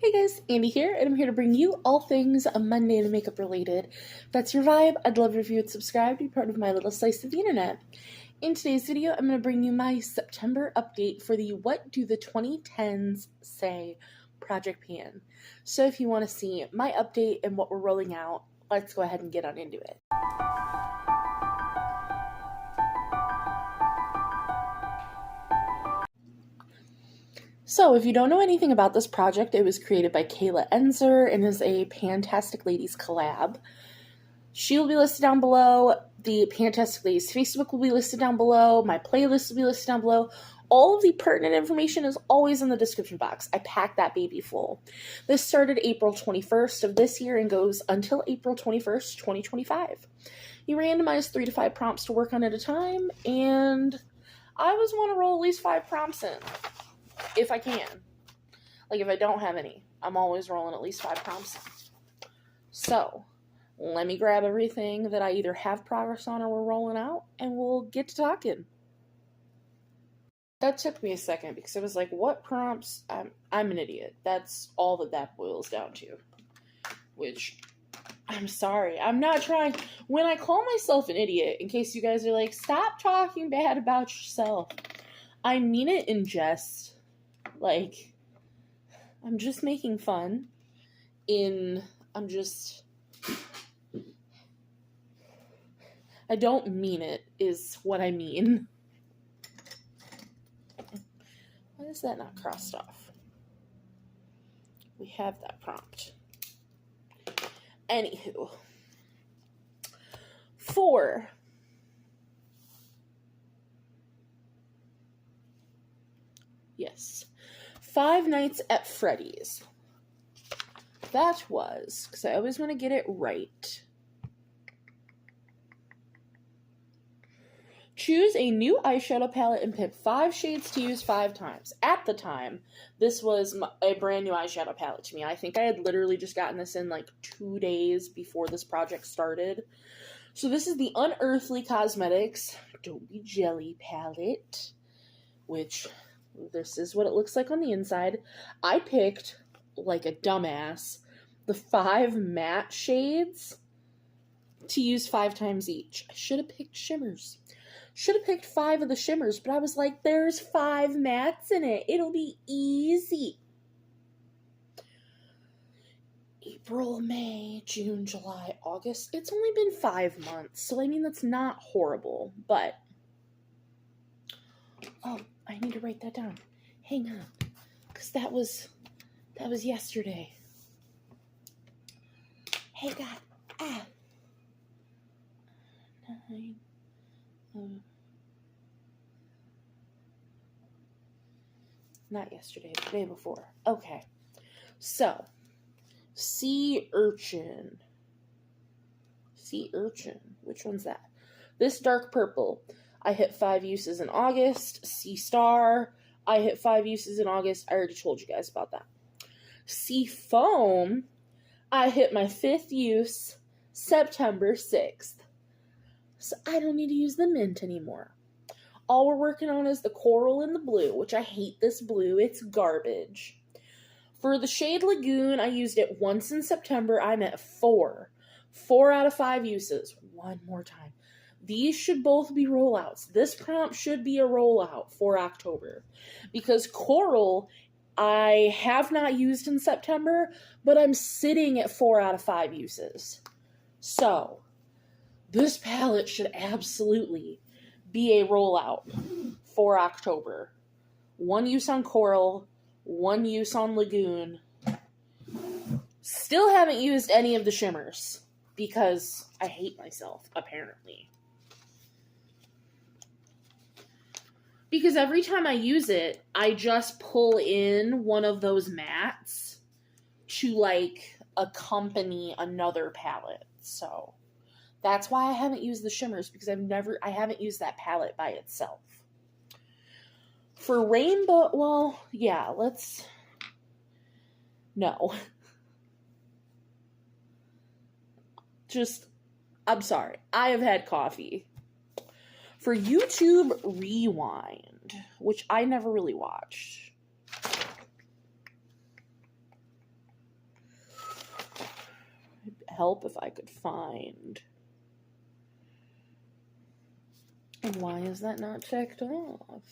Hey guys, Andy here, and I'm here to bring you all things Monday and makeup related. If that's your vibe, I'd love if you would subscribe to be part of my little slice of the internet. In today's video, I'm going to bring you my September update for the What Do the 2010s Say project pan. So if you want to see my update and what we're rolling out, let's go ahead and get on into it. So, if you don't know anything about this project, it was created by Kayla Ensor and is a Pantastic Ladies collab. She will be listed down below. The Pantastic Ladies Facebook will be listed down below. My playlist will be listed down below. All of the pertinent information is always in the description box. I packed that baby full. This started April 21st of this year and goes until April 21st, 2025. You randomize 3 to 5 prompts to work on at a time, and I always want to roll at least 5 prompts in. If I can. Like, if I don't have any, I'm always rolling at least 5 prompts. So, let me grab everything that I either have progress on or we're rolling out, and we'll get to talking. That took me a second, because I was like, what prompts? I'm an idiot. That's all that boils down to. Which, I'm sorry. I'm not trying. When I call myself an idiot, in case you guys are like, stop talking bad about yourself, I mean it in jest. Like, I'm just making fun. I don't mean it, is what I mean. Why is that not crossed off? We have that prompt. Anywho. 4. Yes. 5 Nights at Freddy's. That was, because I always want to get it right. Choose a new eyeshadow palette and pick 5 shades to use 5 times. At the time, this was a brand new eyeshadow palette to me. I think I had literally just gotten this in like 2 days before this project started. So this is the Unearthly Cosmetics Don't Be Jelly palette, which... this is what it looks like on the inside. I picked, like a dumbass, the 5 matte shades to use 5 times each. I should have picked shimmers. Should have picked 5 of the shimmers, but I was like, there's 5 mattes in it. It'll be easy. April, May, June, July, August. It's only been 5 months, so I mean, that's not horrible, but... oh, I need to write that down. Hang on. Because that was yesterday. Hey, God. 9. Not yesterday, the day before. Okay. So, Sea Urchin. Sea Urchin. Which one's that? This dark purple. I hit 5 uses in August. Sea Star, I hit 5 uses in August. I already told you guys about that. Sea Foam, I hit my 5th use September 6th. So I don't need to use the mint anymore. All we're working on is the coral and the blue, which I hate this blue. It's garbage. For the shade Lagoon, I used it once in September. I'm at 4. 4 out of 5 uses. One more time. These should both be rollouts. This prompt should be a rollout for October. Because Coral, I have not used in September, but I'm sitting at 4 out of 5 uses. So, this palette should absolutely be a rollout for October. 1 use on Coral, 1 use on Lagoon. Still haven't used any of the shimmers, because I hate myself, apparently. Because every time I use it, I just pull in one of those mattes to, like, accompany another palette. So, that's why I haven't used the shimmers, because I haven't used that palette by itself. For Rainbow, well, yeah, no. I'm sorry. I have had coffee. For YouTube Rewind, which I never really watched. help if I could find. And why is that not checked off?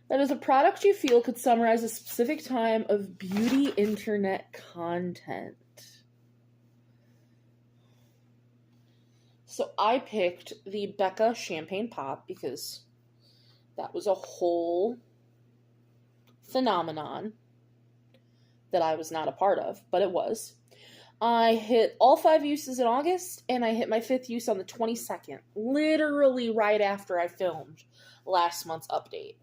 That is a product you feel could summarize a specific time of beauty internet content. So I picked the Becca Champagne Pop because that was a whole phenomenon that I was not a part of, but it was. I hit all 5 uses in August, and I hit my 5th use on the 22nd, literally right after I filmed last month's update.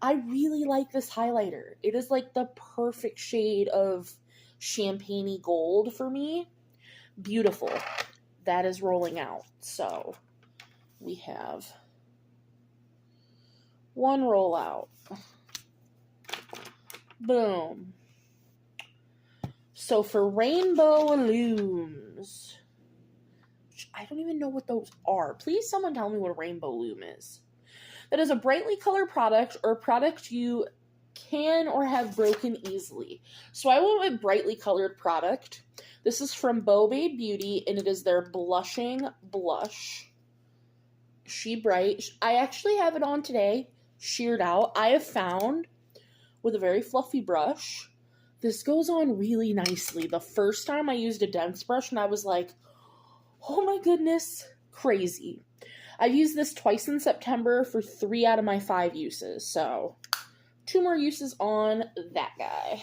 I really like this highlighter. It is like the perfect shade of champagne-y gold for me. Beautiful. That is rolling out. So we have one rollout. Boom. So for Rainbow Looms, which I don't even know what those are. Please someone tell me what a Rainbow Loom is. That is a brightly colored product or a product you can or have broken easily. So I went with brightly colored product. This is from Beau Beauty, and it is their blushing blush. She Bright. I actually have it on today, sheared out. I have found, with a very fluffy brush, this goes on really nicely. The first time I used a dense brush, and I was like, oh my goodness, crazy. I've used this twice in September for 3 out of my 5 uses, so 2 more uses on that guy.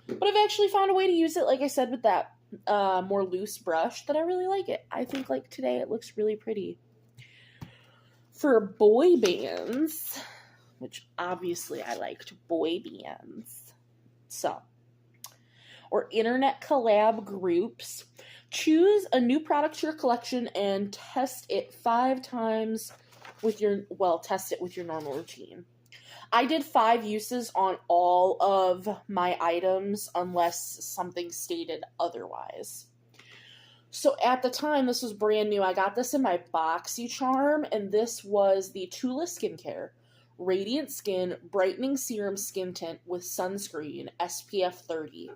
But I've actually found a way to use it, like I said, with that more loose brush that I really like it. I think, like, today it looks really pretty. For boy bands, which obviously I liked boy bands, so, or internet collab groups, choose a new product to your collection and test it 5 times with your, well, test it with your normal routine. I did 5 uses on all of my items unless something stated otherwise. So at the time, this was brand new. I got this in my BoxyCharm, and this was the Tula Skincare Radiant Skin Brightening Serum Skin Tint with Sunscreen SPF 30.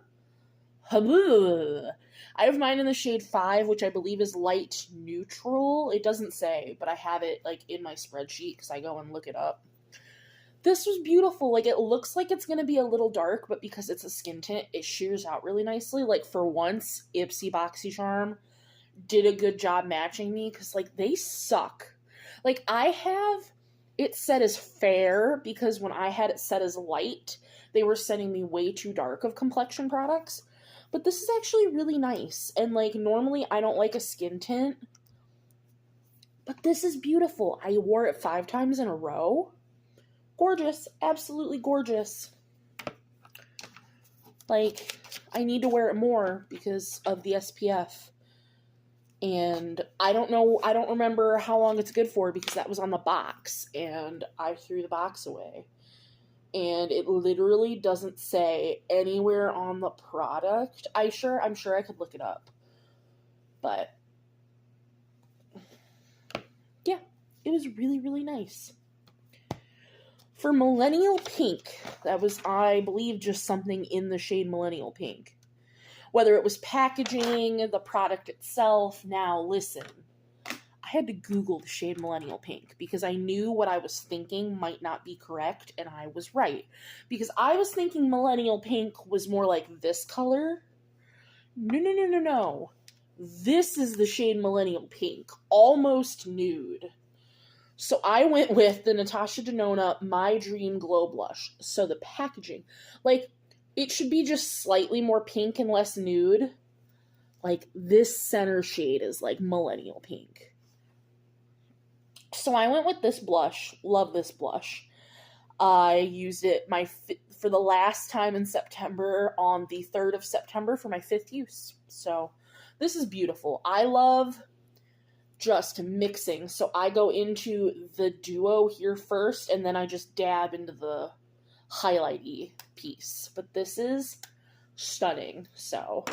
I have mine in the shade 5, which I believe is light neutral. It doesn't say, but I have it like in my spreadsheet because I go and look it up. This was beautiful. Like, it looks like it's going to be a little dark, but because it's a skin tint, it shears out really nicely. Like, for once, Ipsy BoxyCharm did a good job matching me because, like, they suck. Like, I have it set as fair because when I had it set as light, they were sending me way too dark of complexion products. But this is actually really nice. And, like, normally I don't like a skin tint, but this is beautiful. I wore it 5 times in a row. Gorgeous. Absolutely gorgeous. Like, I need to wear it more because of the SPF. And I don't know, I don't remember how long it's good for because that was on the box. And I threw the box away. And it literally doesn't say anywhere on the product. I'm sure I could look it up. But, yeah, it was really, really nice. For Millennial Pink, that was, I believe, just something in the shade Millennial Pink. Whether it was packaging, the product itself, now listen. I had to Google the shade Millennial Pink because I knew what I was thinking might not be correct, and I was right. Because I was thinking Millennial Pink was more like this color. No. This is the shade Millennial Pink, almost nude. So I went with the Natasha Denona My Dream Glow Blush. So the packaging, like, it should be just slightly more pink and less nude. Like, this center shade is like Millennial Pink. So I went with this blush. Love this blush. I used it for the last time in September on the 3rd of September for my 5th use. So this is beautiful. I love just mixing. So I go into the duo here first, and then I just dab into the highlighty piece. But this is stunning. So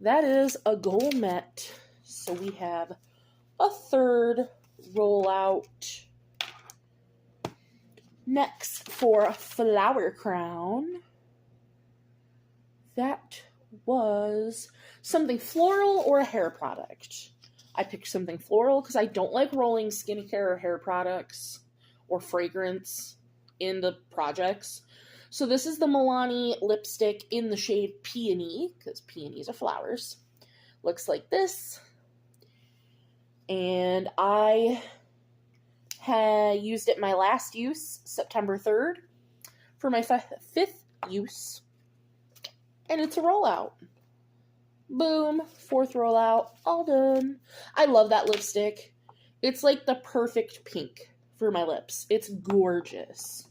that is a goal met. So we have a 3rd rollout. Next, for Flower Crown, that was something floral or a hair product. I picked something floral because I don't like rolling skincare or hair products or fragrance in the projects. So this is the Milani lipstick in the shade Peony, because peonies are flowers. Looks like this. And I had used it my last use, September 3rd, for my 5th use. And it's a rollout. Boom, 4th rollout, all done. I love that lipstick. It's like the perfect pink for my lips. It's gorgeous.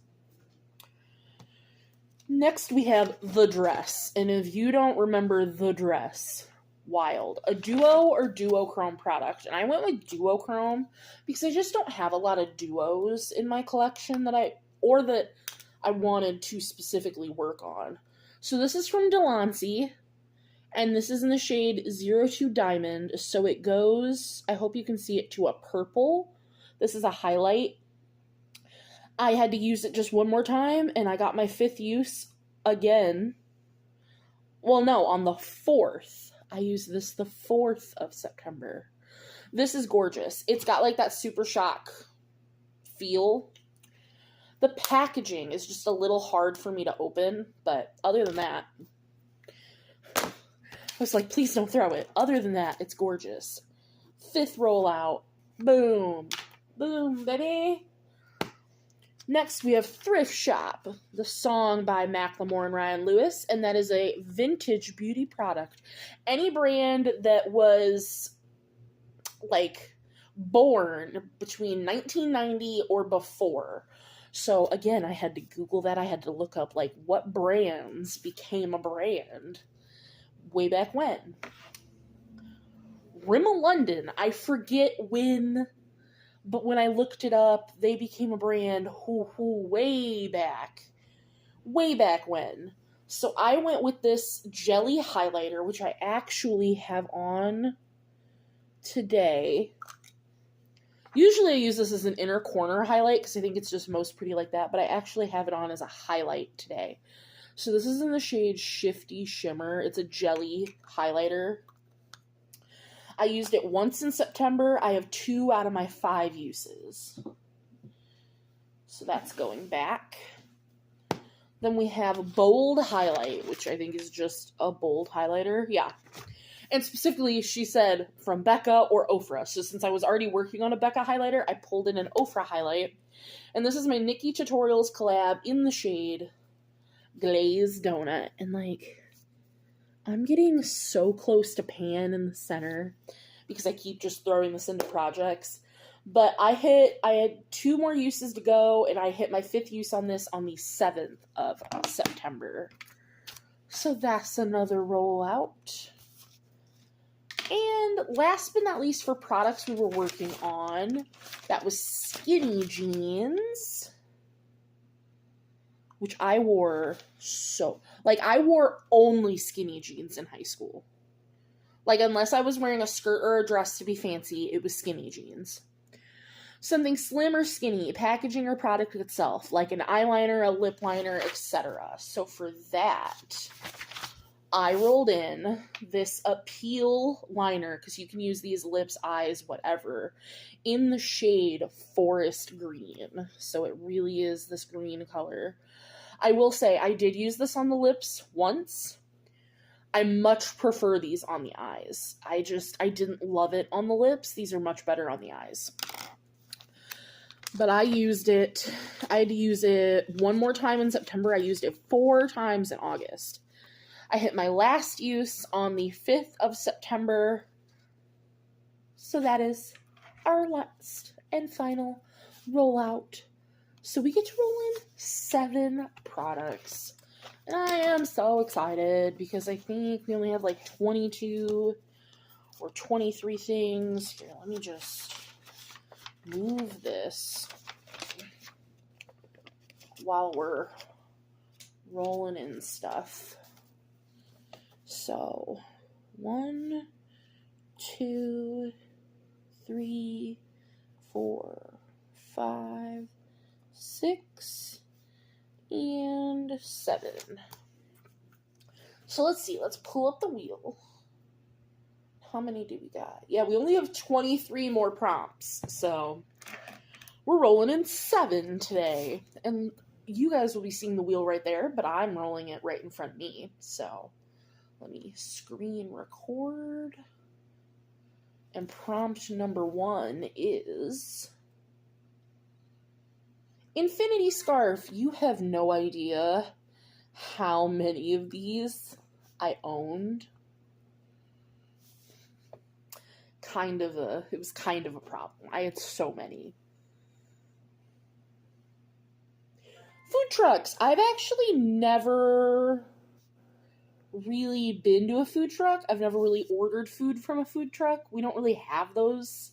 Next we have The Dress. And if you don't remember The Dress, wild. A duo or duochrome product. And I went with duochrome because I just don't have a lot of duos in my collection that I wanted to specifically work on. So this is from Delancey. And this is in the shade 02 Diamond, so it goes, I hope you can see it, to a purple. This is a highlight. I had to use it just one more time, and I got my 5th use again. Well, no, on the 4th. I used this the 4th of September. This is gorgeous. It's got like that Super Shock feel. The packaging is just a little hard for me to open, but other than that, I was like, please don't throw it. Other than that, it's gorgeous. 5th rollout. Boom. Boom, baby. Next, we have Thrift Shop, the song by Macklemore and Ryan Lewis, and that is a vintage beauty product. Any brand that was, like, born between 1990 or before. So, again, I had to Google that. I had to look up, like, what brands became a brand way back when. Rimmel London, I forget when, but when I looked it up, they became a brand way back when. So I went with this jelly highlighter, which I actually have on today. Usually I use this as an inner corner highlight because I think it's just most pretty like that, but I actually have it on as a highlight today. So this is in the shade Shifty Shimmer. It's a jelly highlighter. I used it once in September. I have 2 out of my 5 uses. So that's going back. Then we have a bold highlight, which I think is just a bold highlighter. Yeah. And specifically, she said from Becca or Ofra. So since I was already working on a Becca highlighter, I pulled in an Ofra highlight. And this is my Nikki Tutorials collab in the shade Glazed Donut. And like, I'm getting so close to pan in the center because I keep just throwing this into projects. But I had 2 more uses to go, and I hit my 5th use on this on the 7th of September. So that's another rollout. And last but not least, for products we were working on, that was skinny jeans, which I wore I wore only skinny jeans in high school. Like, unless I was wearing a skirt or a dress to be fancy, it was skinny jeans. Something slim or skinny, packaging or product itself, like an eyeliner, a lip liner, etc. So for that, I rolled in this Appeal liner, because you can use these lips, eyes, whatever, in the shade Forest Green. So it really is this green color. I will say, I did use this on the lips once. I much prefer these on the eyes. I didn't love it on the lips. These are much better on the eyes. But I used it. I had to use it 1 more time in September. I used it 4 times in August. I hit my last use on the 5th of September. So that is our last and final rollout. So we get to roll in 7 products. And I am so excited because I think we only have like 22 or 23 things. Here, let me just move this while we're rolling in stuff. So 1, 2, 3, 4, 5, 6, and 7. So let's see. Let's pull up the wheel. How many do we got? Yeah, we only have 23 more prompts. So we're rolling in 7 today. And you guys will be seeing the wheel right there, but I'm rolling it right in front of me. So let me screen record. And prompt number 1 is Infinity Scarf. You have no idea how many of these I owned. It was kind of a problem. I had so many. Food trucks. I've actually never really been to a food truck. I've never really ordered food from a food truck. We don't really have those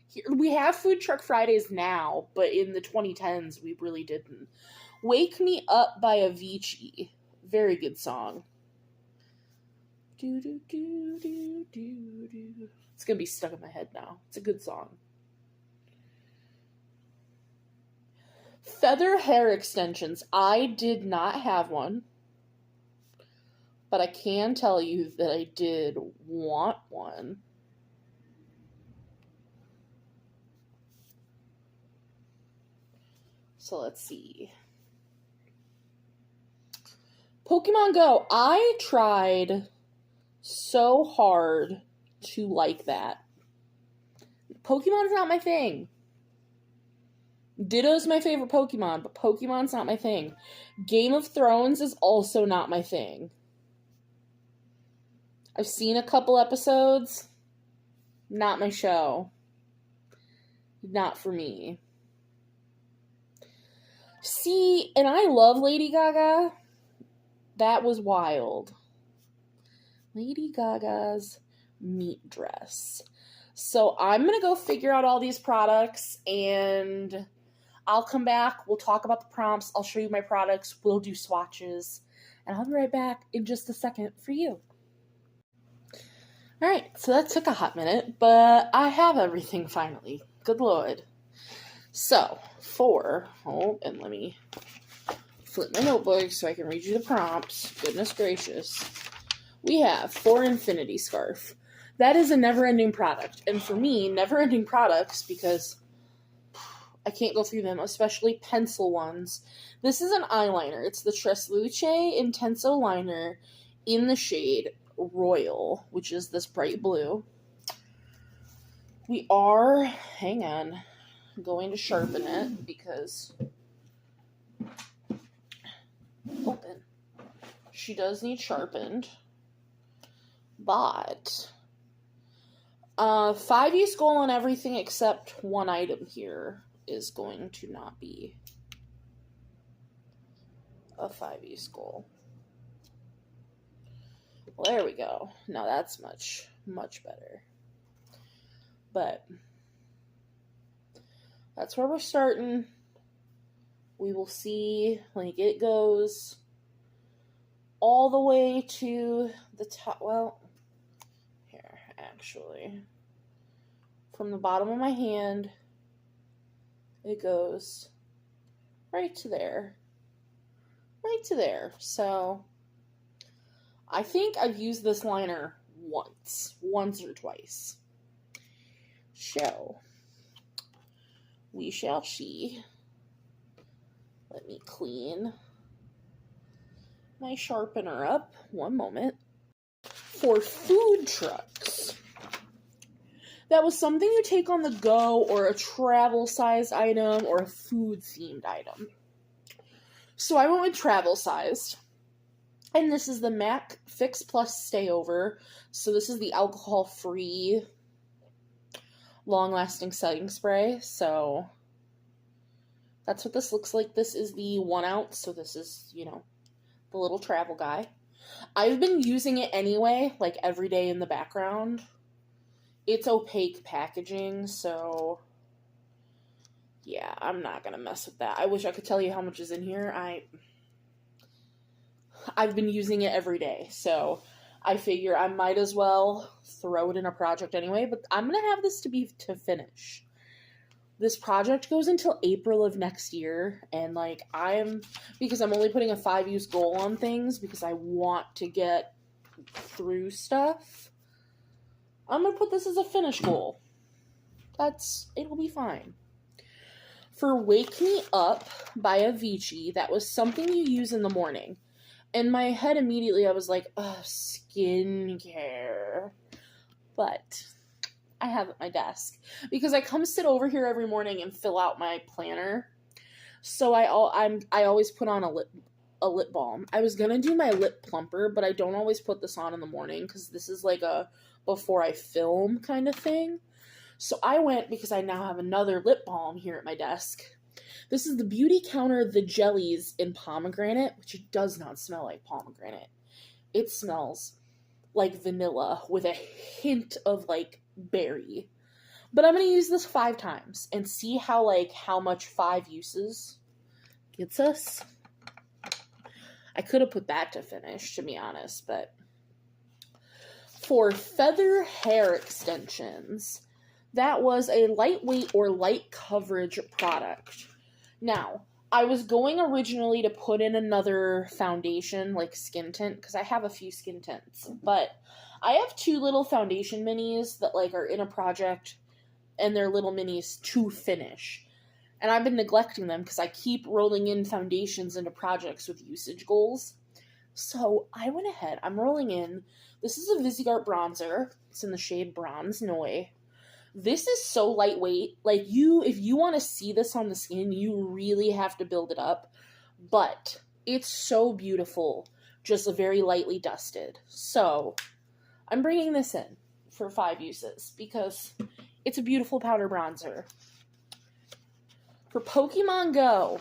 here. We have food truck Fridays now, but in the 2010s we really didn't. Wake Me Up by Avicii. Very good song. Do, do, do, do, do, do. It's gonna be stuck in my head now. It's a good song. Feather hair extensions. I did not have one, but I can tell you that I did want one. So let's see. Pokemon Go. I tried so hard to like that. Pokemon's not my thing. Ditto's my favorite Pokemon, but Pokemon's not my thing. Game of Thrones is also not my thing. I've seen a couple episodes. Not my show. Not for me. See, and I love Lady Gaga. That was wild. Lady Gaga's meat dress. So I'm going to go figure out all these products and I'll come back. We'll talk about the prompts. I'll show you my products. We'll do swatches. And I'll be right back in just a second for you. All right, so that took a hot minute, but I have everything finally. Good Lord. So, and let me flip my notebook so I can read you the prompts. Goodness gracious. We have for Infinity Scarf. That is a never-ending product. And for me, never-ending products, because I can't go through them, especially pencil ones. This is an eyeliner. It's the Trestique Intenso Liner in the shade Royal, which is this bright blue. We are, hang on, going to sharpen it because, open. She does need sharpened. But 5 use goal on everything except one item here is going to not be a 5 use goal. Well, there we go. Now that's much, much better. But that's where we're starting. We will see, like, it goes all the way to the top. Well, here, actually. From the bottom of my hand, it goes right to there. Right to there. So, I think I've used this liner once or twice. So, we shall see. Let me clean my sharpener up. One moment. For food trucks, that was something you take on the go, or a travel-sized item, or a food-themed item. So I went with travel-sized. And this is the MAC Fix Plus Stayover. So this is the alcohol-free, long-lasting setting spray. So that's what this looks like. This is the 1 ounce. So this is, you know, the little travel guy. I've been using it anyway, like every day in the background. It's opaque packaging, so yeah, I'm not gonna mess with that. I wish I could tell you how much is in here. I've been using it every day, so I figure I might as well throw it in a project anyway, but I'm gonna have this to finish. This project goes until April of next year, and like because I'm only putting a 5 use goal on things because I want to get through stuff, I'm going to put this as a finish goal. It'll be fine. For Wake Me Up by Avicii, that was something you use in the morning. In my head, immediately, I was like, oh, skincare. But I have it at my desk. Because I come sit over here every morning and fill out my planner. So I always put on a lip balm. I was going to do my lip plumper, but I don't always put this on in the morning. Because this is like a before I film kind of thing. So I went, because I now have another lip balm here at my desk. This is the Beauty Counter The Jellies in Pomegranate, which it does not smell like pomegranate. It smells like vanilla with a hint of, like, berry. But I'm going to use this 5 times and see how much 5 uses gets us. I could have put that to finish, to be honest, but for feather hair extensions, that was a lightweight or light coverage product. Now, I was going originally to put in another foundation, like skin tint, because I have a few skin tints. But I have 2 little foundation minis that are in a project, and they're little minis to finish. And I've been neglecting them because I keep rolling in foundations into projects with usage goals. So I went ahead. I'm rolling in. This is a Visiart bronzer. It's in the shade Bronze Noi. This is so lightweight. If you want to see this on the skin, you really have to build it up. But it's so beautiful, just very lightly dusted. So I'm bringing this in for 5 uses because it's a beautiful powder bronzer. For Pokemon Go,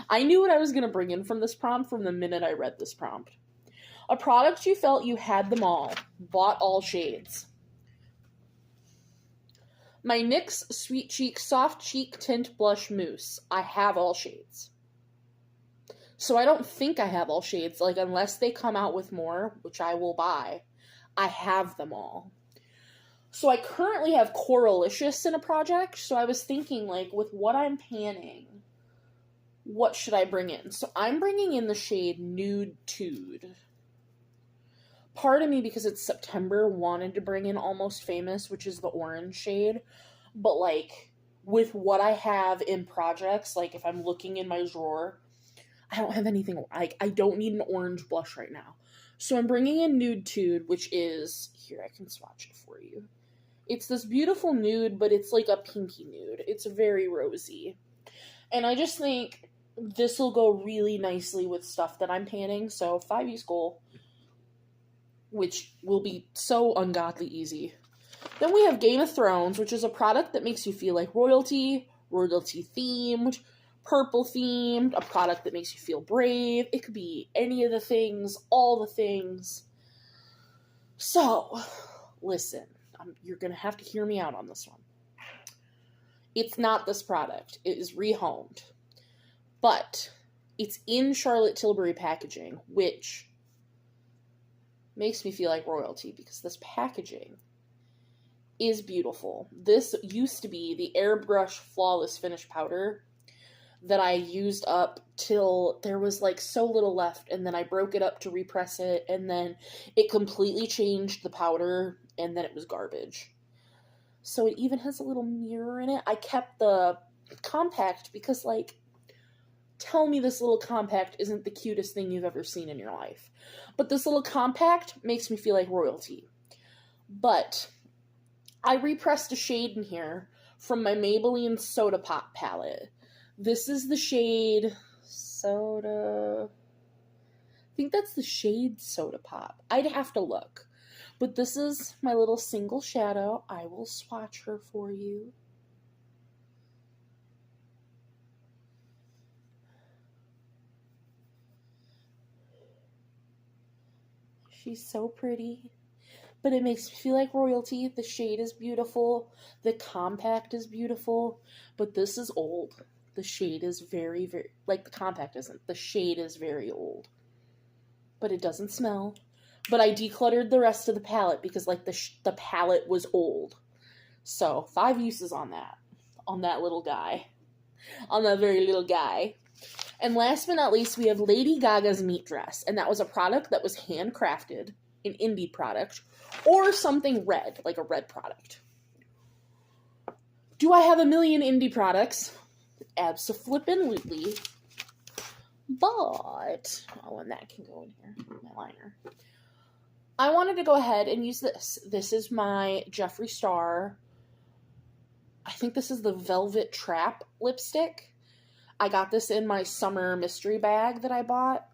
I knew what I was going to bring in from this prompt from the minute I read this prompt. A product you felt you had them all. Bought all shades. My NYX Sweet Cheek Soft Cheek Tint Blush Mousse. I have all shades. So I don't think I have all shades. Unless they come out with more, which I will buy, I have them all. So I currently have Coralicious in a project. So I was thinking, with what I'm panning, what should I bring in? So I'm bringing in the shade Nude Tude. Part of me, because it's September, wanted to bring in Almost Famous, which is the orange shade. But, with what I have in projects, if I'm looking in my drawer, I don't have anything, I don't need an orange blush right now. So I'm bringing in Nude Tude, which is, here, I can swatch it for you. It's this beautiful nude, but it's a pinky nude. It's very rosy. And I just think this will go really nicely with stuff that I'm panning. So 5 use goal, which will be so ungodly easy. Then we have Game of Thrones, which is a product that makes you feel like royalty, royalty-themed, purple-themed, a product that makes you feel brave. It could be any of the things, all the things. So, listen, you're going to have to hear me out on this one. It's not this product. It is rehomed. But it's in Charlotte Tilbury packaging, which makes me feel like royalty because this packaging is beautiful. This used to be the Airbrush Flawless Finish powder that I used up till there was so little left, and then I broke it up to repress it, and then it completely changed the powder, and then it was garbage. So it even has a little mirror in it. I kept the compact because, tell me this little compact isn't the cutest thing you've ever seen in your life. But this little compact makes me feel like royalty. But I repressed a shade in here from my Maybelline Soda Pop palette. This is the shade Soda... I think that's the shade Soda Pop. I'd have to look. But this is my little single shadow. I will swatch her for you. She's so pretty. But it makes me feel like royalty. The shade is beautiful. The compact is beautiful. But this is old. The shade is very, very... the compact isn't. The shade is very old. But it doesn't smell. But I decluttered the rest of the palette because, the palette was old. So, 5 uses on that. On that little guy. On that very little guy. And last but not least, we have Lady Gaga's meat dress. And that was a product that was handcrafted, an indie product, or something red, like a red product. Do I have a million indie products? Abso-flippin'-lutely. But, oh, and that can go in here, my liner. I wanted to go ahead and use this. This is my Jeffree Star. I think this is the Velvet Trap lipstick. I got this in my summer mystery bag that I bought.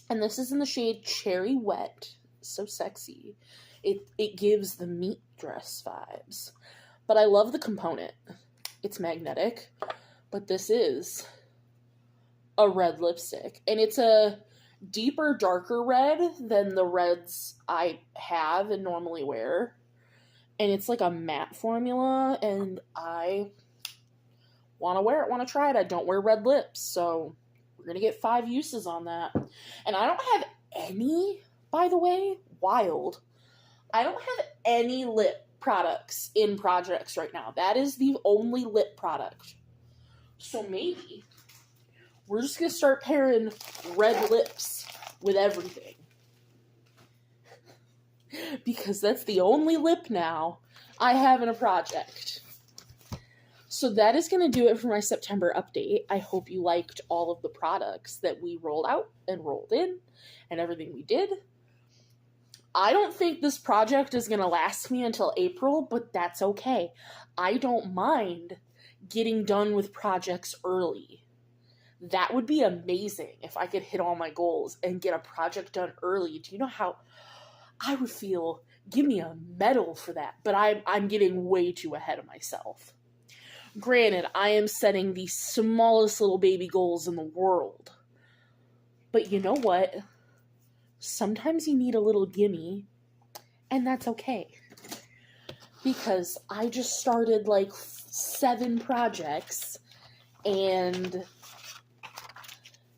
And this is in the shade Cherry Wet. So sexy. It gives the meat dress vibes. But I love the component. It's magnetic. But this is a red lipstick. And it's a deeper, darker red than the reds I have and normally wear. And it's like a matte formula. And I want to wear it, want to try it. I don't wear red lips. So we're going to get 5 uses on that. And I don't have any, by the way, wild. I don't have any lip products in projects right now. That is the only lip product. So maybe we're just going to start pairing red lips with everything. Because that's the only lip now I have in a project. So that is going to do it for my September update. I hope you liked all of the products that we rolled out and rolled in and everything we did. I don't think this project is going to last me until April, but that's okay. I don't mind getting done with projects early. That would be amazing if I could hit all my goals and get a project done early. Do you know how I would feel? Give me a medal for that. But I'm getting way too ahead of myself. Granted, I am setting the smallest little baby goals in the world. But you know what? Sometimes you need a little gimme, and that's okay. Because I just started like 7 projects, and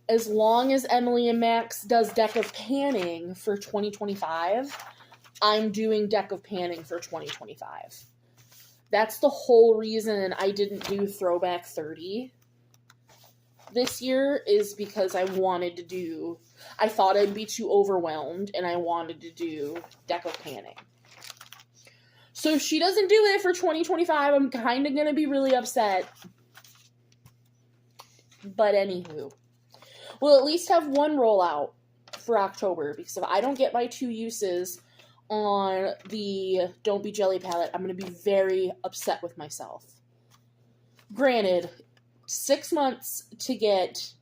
as long as Emily and Max does deck of panning for 2025, I'm doing deck of panning for 2025. That's the whole reason I didn't do Throwback 30 this year, is because I thought I'd be too overwhelmed, and I wanted to do deck of panning. So if she doesn't do it for 2025, I'm kind of going to be really upset. But anywho, we'll at least have 1 rollout for October, because if I don't get my 2 uses on the Don't Be Jelly palette, I'm going to be very upset with myself. Granted, 6 months to get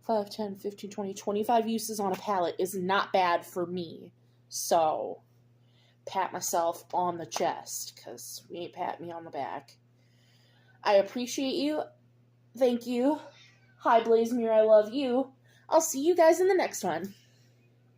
5, 10, 15, 20, 25 uses on a palette is not bad for me. So, pat myself on the chest, because we ain't patting me on the back. I appreciate you. Thank you. Hi, Blazemere, I love you. I'll see you guys in the next one.